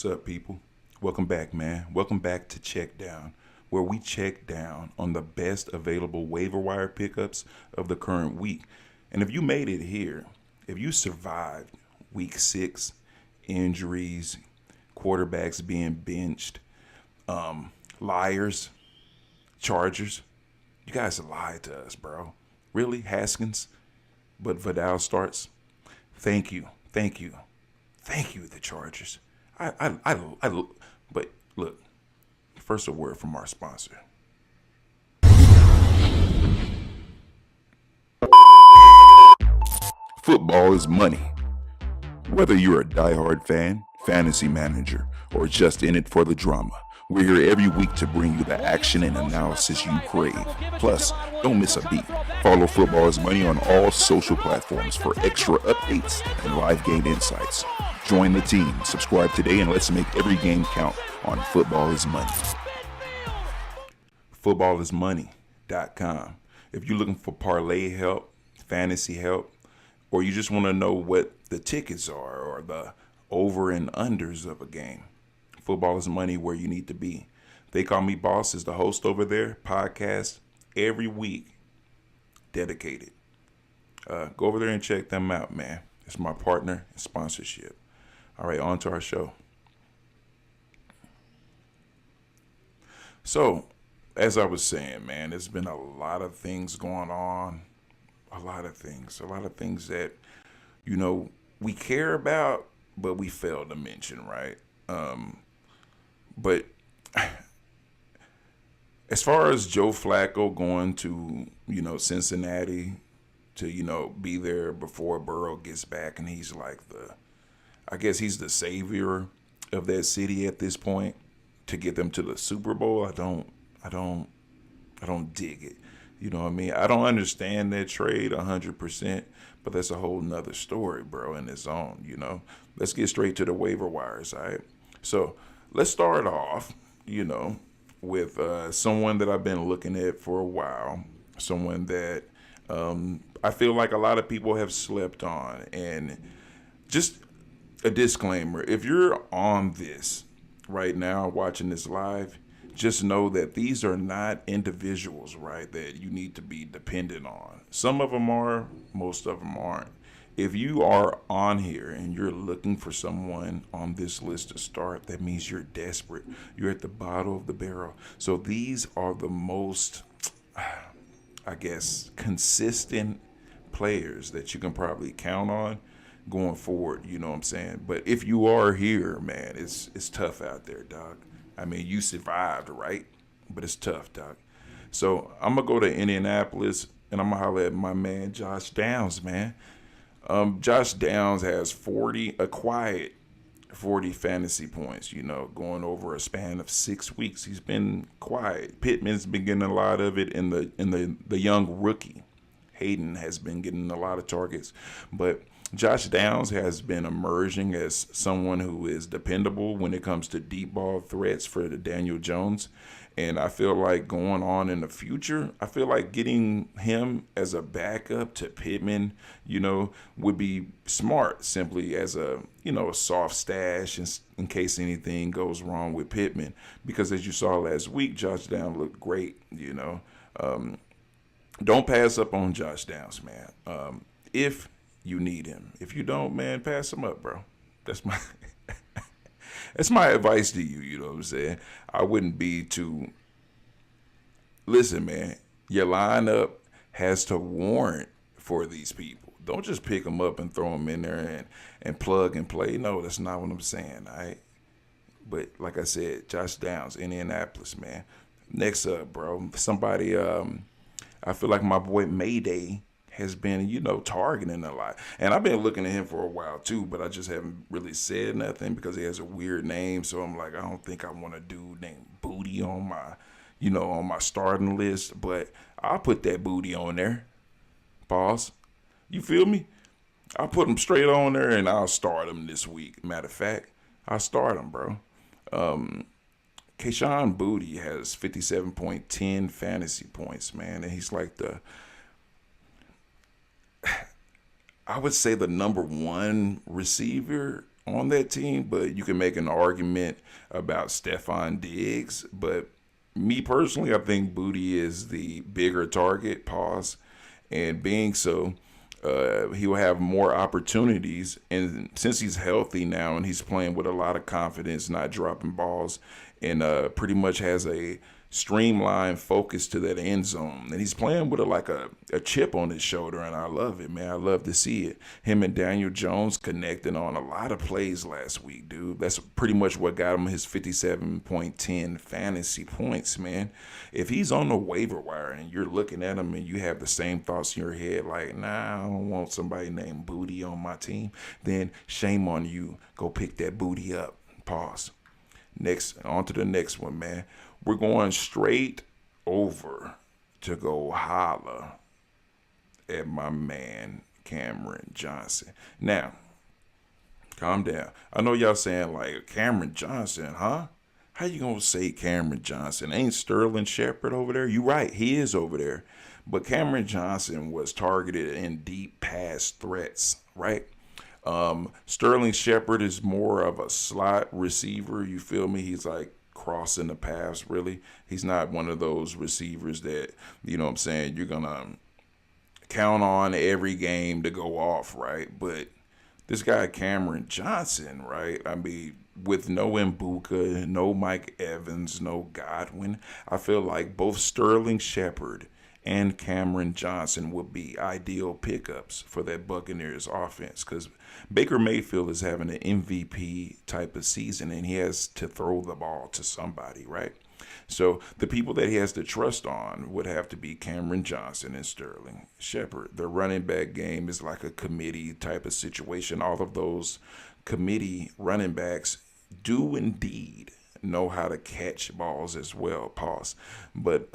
What's up, people? Welcome back, man. Welcome back to Check Down, where we check down on the best available waiver wire pickups of the current week. And if you made it here, if you survived week 6, injuries, quarterbacks being benched, liars, Chargers, you guys lied to us, bro. Really, Haskins? But Vidal starts. Thank you, thank you, thank you, the Chargers. But look, first a word from our sponsor. Football is money. Whether you're a diehard fan, fantasy manager, or just in it for the drama, we're here every week to bring you the action and analysis you crave. Plus, don't miss a beat. Follow Football is Money on all social platforms for extra updates and live game insights. Join the team, subscribe today, and let's make every game count on Football is Money. FootballisMoney.com. If you're looking for parlay help, fantasy help, or you just want to know what the tickets are or the over and unders of a game, Football is Money where you need to be. They Call Me Boss is the host over there. Podcast every week. Dedicated. Go over there and check them out, man. It's my partner in sponsorship. All right, on to our show. So, as I was saying, man, there's been a lot of things going on. A lot of things that, we care about, but we fail to mention, right? But as far as Joe Flacco going to, Cincinnati to, be there before Burrow gets back, and he's like I guess he's the savior of that city at this point to get them to the Super Bowl. I don't dig it. You know what I mean? I don't understand that trade 100%, but that's a whole nother story, bro, in its own, Let's get straight to the waiver wires, all right? So let's start off, with someone that I've been looking at for a while, someone that I feel like a lot of people have slept on. And just a disclaimer, if you're on this right now watching this live, just know that these are not individuals, right, that you need to be dependent on. Some of them are, most of them aren't. If you are on here and you're looking for someone on this list to start, that means you're desperate. You're at the bottom of the barrel. So these are the most, I guess, consistent players that you can probably count on going forward, you know what I'm saying? But if you are here, man, it's tough out there, dog. I mean, you survived, right? But it's tough, dog. So I'm going to go to Indianapolis, and I'm going to holler at my man Josh Downs, man. Josh Downs has 40 fantasy points, going over a span of 6 weeks. He's been quiet. Pittman's been getting a lot of it, and the young rookie Hayden has been getting a lot of targets. But Josh Downs has been emerging as someone who is dependable when it comes to deep ball threats for the Daniel Jones. And I feel like going on in the future, I feel like getting him as a backup to Pittman, would be smart, simply as a soft stash in case anything goes wrong with Pittman. Because as you saw last week, Josh Downs looked great, Don't pass up on Josh Downs, man. If you need him. If you don't, man, pass him up, bro. That's my advice to you, you know what I'm saying? I wouldn't be too... Listen, man, your lineup has to warrant for these people. Don't just pick them up and throw them in there and plug and play. No, that's not what I'm saying, all right? But like I said, Josh Downs, Indianapolis, man. Next up, bro, somebody, I feel like my boy Mayday has been, targeting a lot. And I've been looking at him for a while too, but I just haven't really said nothing because he has a weird name. So I'm like, I don't think I want a dude named Booty on my, on my starting list. But I'll put that Booty on there. Pause. You feel me? I'll put him straight on there and I'll start him this week. Matter of fact, I'll start him, bro. Keyshawn Booty has 57.10 fantasy points, man. And he's like I would say the number one receiver on that team, but you can make an argument about Stephon Diggs. But me personally, I think Booty is the bigger target. Pause. And being so, he will have more opportunities. And since he's healthy now and he's playing with a lot of confidence, not dropping balls, and pretty much has a streamlined focus to that end zone. And he's playing with a chip on his shoulder, and I love it, man. I love to see it. Him and Daniel Jones connecting on a lot of plays last week, dude. That's pretty much what got him his 57.10 fantasy points, man. If he's on the waiver wire and you're looking at him and you have the same thoughts in your head, like, nah, I don't want somebody named Booty on my team, then shame on you. Go pick that booty up. Pause. Next, on to the next one, man. We're going straight over to go holla at my man Cameron Johnson. Now, calm down. I know y'all saying like Cameron Johnson, huh? How you gonna say Cameron Johnson? Ain't Sterling Shepard over there? You right, he is over there. But Cameron Johnson was targeted in deep pass threats, right? Sterling Shepard is more of a slot receiver. You feel me? He's like crossing the paths, really. He's not one of those receivers that, you know what I'm saying, you're going to count on every game to go off, right? But this guy, Cameron Johnson, right? I mean, with no Mbuka, no Mike Evans, no Godwin, I feel like both Sterling Shepard and Cameron Johnson would be ideal pickups for that Buccaneers offense, because Baker Mayfield is having an MVP type of season and he has to throw the ball to somebody, right? So the people that he has to trust on would have to be Cameron Johnson and Sterling Shepard. The running back game is like a committee type of situation. All of those committee running backs do indeed know how to catch balls as well. Pause. But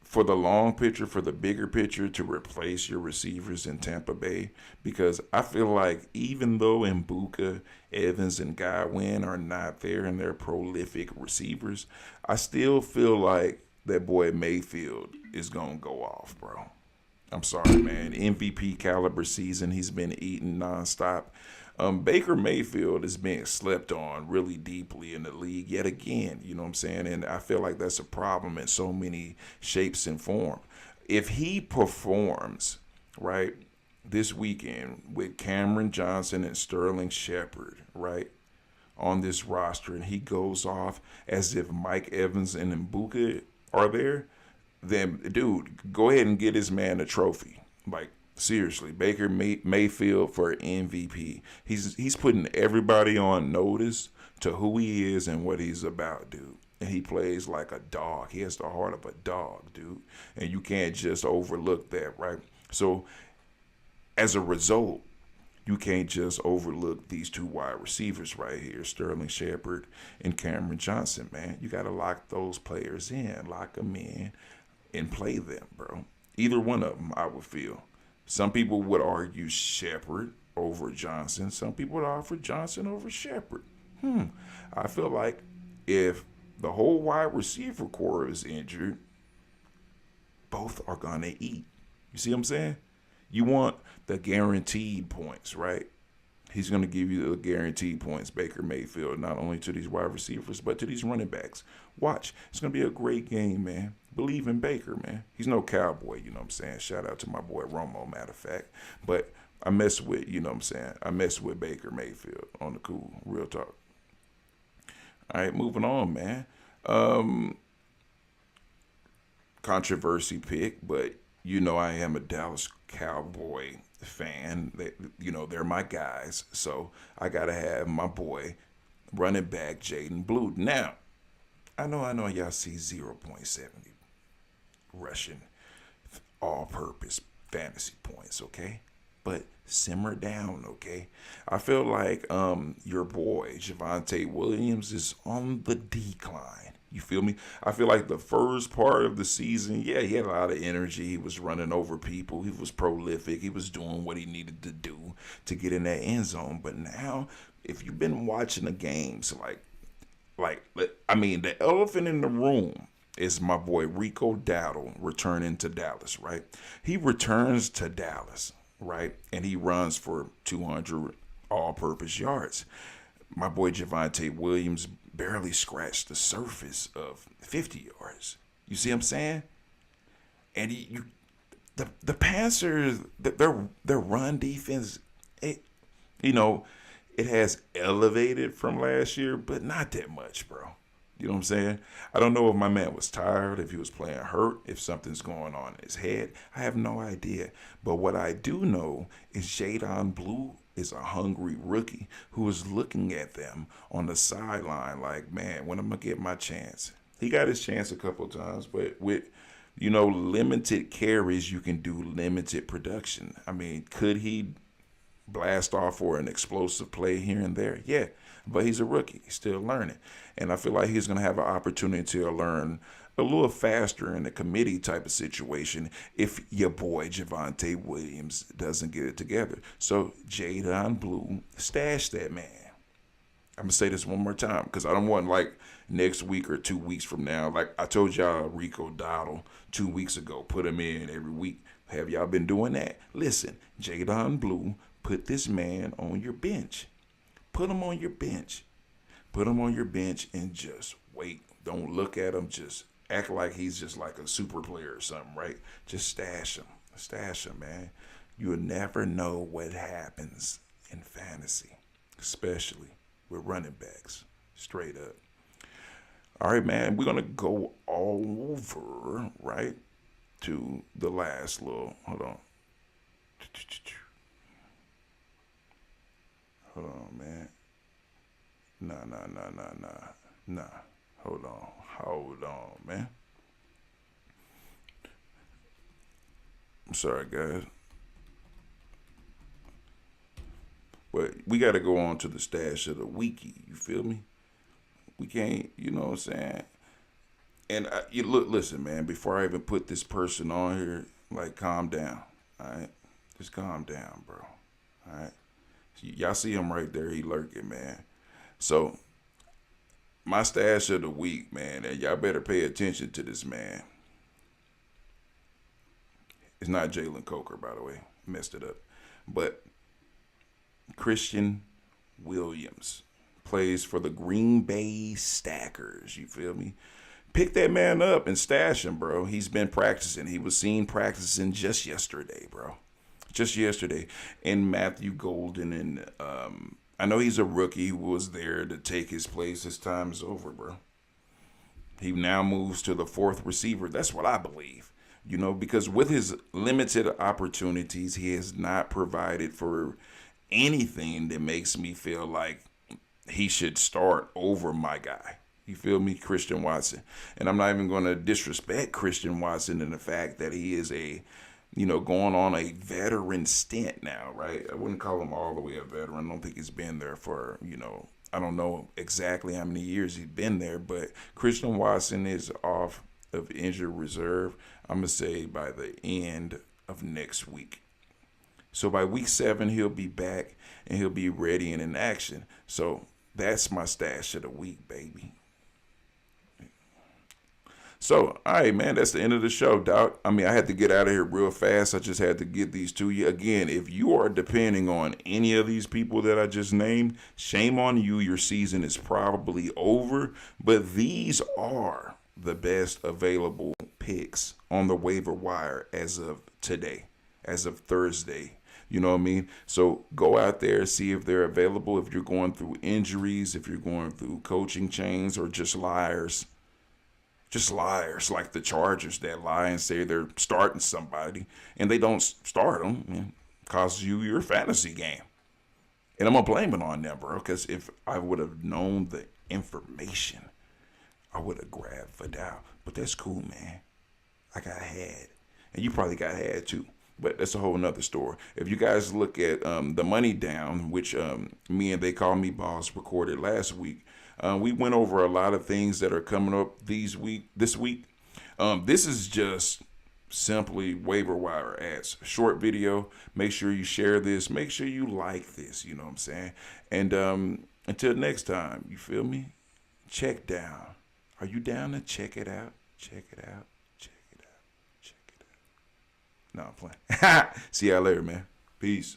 for the long picture, for the bigger picture, to replace your receivers in Tampa Bay, because I feel like even though Mbuka, Evans, and Godwin are not there and they're prolific receivers, I still feel like that boy Mayfield is going to go off, bro. I'm sorry, man. MVP caliber season. He's been eating nonstop. Baker Mayfield is being slept on really deeply in the league yet again, you know what I'm saying? And I feel like that's a problem in so many shapes and form. If he performs, right, this weekend with Cameron Johnson and Sterling Shepard, right, on this roster, and he goes off as if Mike Evans and Mbuka are there, then, dude, go ahead and get his man a trophy. Like, seriously, Baker Mayfield for MVP. He's putting everybody on notice to who he is and what he's about, dude. And he plays like a dog. He has the heart of a dog, dude. And you can't just overlook that, right? So, as a result, you can't just overlook these two wide receivers right here, Sterling Shepard and Cameron Johnson, man. You got to lock those players in, lock them in, and play them, bro. Either one of them, I would feel. Some people would argue Shepard over Johnson. Some people would offer Johnson over Shepard. I feel like if the whole wide receiver core is injured, both are going to eat. You see what I'm saying? You want the guaranteed points, right? He's going to give you the guaranteed points, Baker Mayfield, not only to these wide receivers, but to these running backs. Watch. It's going to be a great game, man. Believe in Baker, man. He's no cowboy, you know what I'm saying? Shout out to my boy Romo, matter of fact. But I mess with, you know what I'm saying? I mess with Baker Mayfield on the cool, real talk. All right, moving on, man. Controversy pick, but you know I am a Dallas Cowboy fan. You know, they're my guys. So I got to have my boy running back Jaden Blue. Now, I know y'all see 0.70 rushing all-purpose fantasy points, okay? But simmer down, okay? I feel like your boy Javonte Williams is on the decline. You feel me? I feel like the first part of the season, yeah, he had a lot of energy. He was running over people. He was prolific. He was doing what he needed to do to get in that end zone. But now, if you've been watching the games, the elephant in the room is my boy Rico Dowdle returning to Dallas, right? He returns to Dallas, right? And he runs for 200 all-purpose yards. My boy Javonte Williams barely scratched the surface of 50 yards. You see what I'm saying? And the Panthers, their run defense, you know, it has elevated from last year, but not that much, bro. You know what I'm saying? I don't know if my man was tired, if he was playing hurt, if something's going on in his head. I have no idea. But what I do know is Jadon Blue is a hungry rookie who is looking at them on the sideline like, man, when am I going to get my chance? He got his chance a couple of times, but with, limited carries, you can do limited production. I mean, could he blast off for an explosive play here and there? Yeah, but he's a rookie. He's still learning. And I feel like he's going to have an opportunity to learn a little faster in a committee type of situation if your boy Javonte Williams doesn't get it together. So Jadon Blue, stash that man. I'm going to say this one more time because I don't want like next week or 2 weeks from now. Like I told y'all Rico Dowdle 2 weeks ago, put him in every week. Have y'all been doing that? Listen, Jadon Blue, put this man on your bench. Put him on your bench. Put him on your bench and just wait. Don't look at him. Just act like he's just like a super player or something, right? Just stash him. Stash him, man. You'll never know what happens in fantasy, especially with running backs. Straight up. All right, man. We're going to go all over, right, to the last little. Hold on. Hold on, man. Nah. Hold on, man. I'm sorry, guys. But we got to go on to the stash of the weekie. You feel me? We can't, you know what I'm saying? And listen, man, before I even put this person on here, like, calm down, all right? Just calm down, bro, all right? Y'all see him right there. He lurking, man. So my stash of the week, man, and y'all better pay attention to this man. It's not Jalen Coker, by the way. Messed it up. But Christian Williams plays for the Green Bay Stackers. You feel me? Pick that man up and stash him, bro. He's been practicing. He was seen practicing just yesterday, bro. Just yesterday. And Matthew Golden, and I know he's a rookie who was there to take his place. His time is over, bro. He now moves to the fourth receiver. That's what I believe. Because with his limited opportunities, he has not provided for anything that makes me feel like he should start over my guy. You feel me? Christian Watson. And I'm not even going to disrespect Christian Watson in the fact that he is going on a veteran stint now, right? I wouldn't call him all the way a veteran. I don't think he's been there for, I don't know exactly how many years he's been there, but Christian Watson is off of injured reserve, I'm going to say by the end of next week. So by week 7, he'll be back and he'll be ready and in action. So that's my stash of the week, baby. So, all right, man, that's the end of the show, Doc. I mean, I had to get out of here real fast. I just had to get these to you. Again, if you are depending on any of these people that I just named, shame on you. Your season is probably over. But these are the best available picks on the waiver wire as of today, as of Thursday. You know what I mean? So go out there, see if they're available. If you're going through injuries, if you're going through coaching change, or just liars. Just liars like the Chargers that lie and say they're starting somebody and they don't start them. It costs you your fantasy game. And I'm going to blame it on them, bro, because if I would have known the information, I would have grabbed Vidal. But that's cool, man. I got had. And you probably got had too. But that's a whole nother story. If you guys look at the Money Down, which me and They Call Me Boss recorded last week, we went over a lot of things that are coming up this week. This is just simply waiver wire ads. Short video. Make sure you share this. Make sure you like this. You know what I'm saying? And until next time, you feel me? Check down. Are you down to check it out? Check it out. Check it out. Check it out. No, I'm playing. See y'all later, man. Peace.